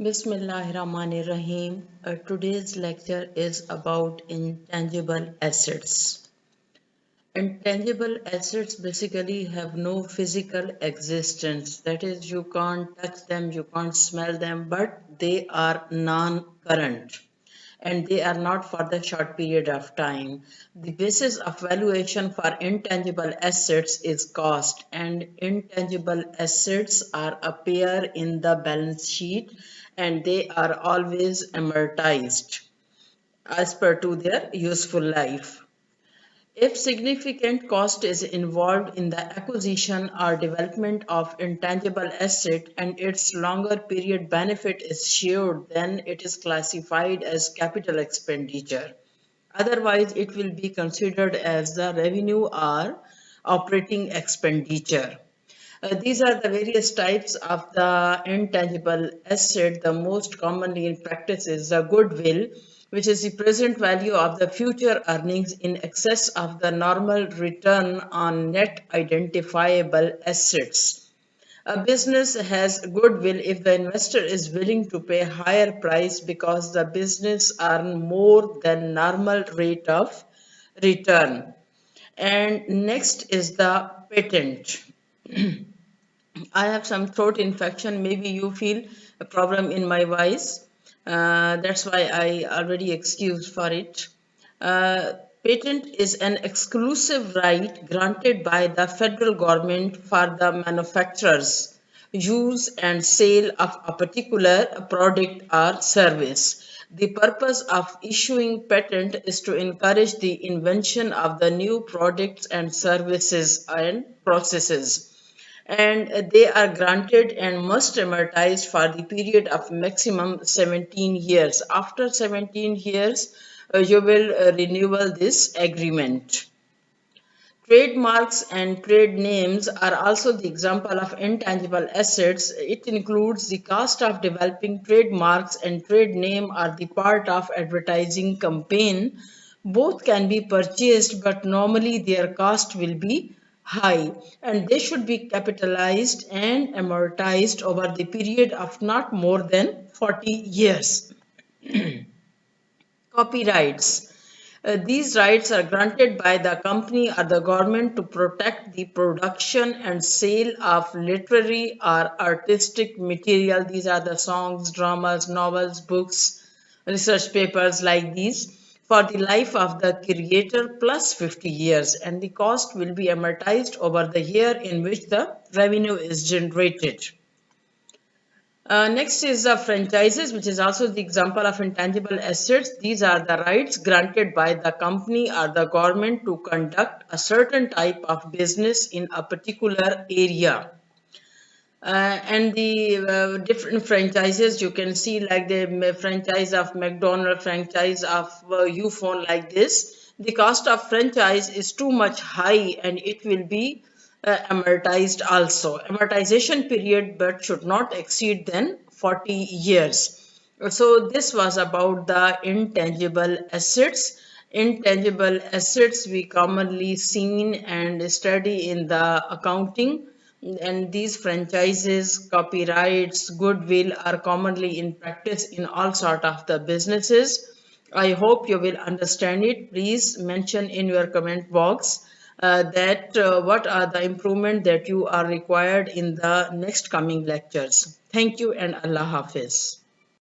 Bismillahirrahmanirrahim. Today's lecture is about intangible assets. Intangible assets basically have no physical existence. That is, you can't touch them, you can't smell them, but they are non-current and they are not for the short period of time. The basis of valuation for intangible assets is cost, and intangible assets are appear in the balance sheet and they are always amortized as per to their useful life. If significant cost is involved in the acquisition or development of intangible asset and its longer period benefit is shared, then it is classified as capital expenditure. Otherwise, it will be considered as the revenue or operating expenditure. These are the various types of the intangible asset. The most commonly in practice is the goodwill, which is the present value of the future earnings in excess of the normal return on net identifiable assets. A business has goodwill if the investor is willing to pay higher price because the business earn more than normal rate of return. And next is the patent. I have some throat infection. Maybe you feel a problem in my voice. That's why I already excused for it. Uh, Patent is an exclusive right granted by the federal government for the manufacturers, use and sale of a particular product or service. The purpose of issuing patent is to encourage the invention of the new products and services and processes, and they are granted and must amortize for the period of maximum 17 years. After 17 years, you will renewal this agreement. Trademarks and trade names are also the example of intangible assets. It includes the cost of developing trademarks, and trade name are the part of advertising campaign. Both can be purchased, but normally their cost will be high, and they should be capitalized and amortized over the period of not more than 40 years. Copyrights. These rights are granted by the company or the government to protect the production and sale of literary or artistic material. These are the songs, dramas, novels, books, research papers like these for the life of the creator plus 50 years, and the cost will be amortized over the year in which the revenue is generated. Next is the franchises, which is also the example of intangible assets. These are the rights granted by the company or the government to conduct a certain type of business in a particular area. And the different franchises you can see, like the franchise of McDonald, franchise of Ufone, like this. The cost of franchise is too much high and it will be amortized also. Amortization period but should not exceed than 40 years. So this was about the intangible assets. Intangible assets we commonly seen and study in the accounting, and these franchises, copyrights, goodwill are commonly in practice in all sort of the businesses. I hope you will understand it. Please mention in your comment box that what are the improvement that you are required in the next coming lectures. Thank you and Allah Hafiz.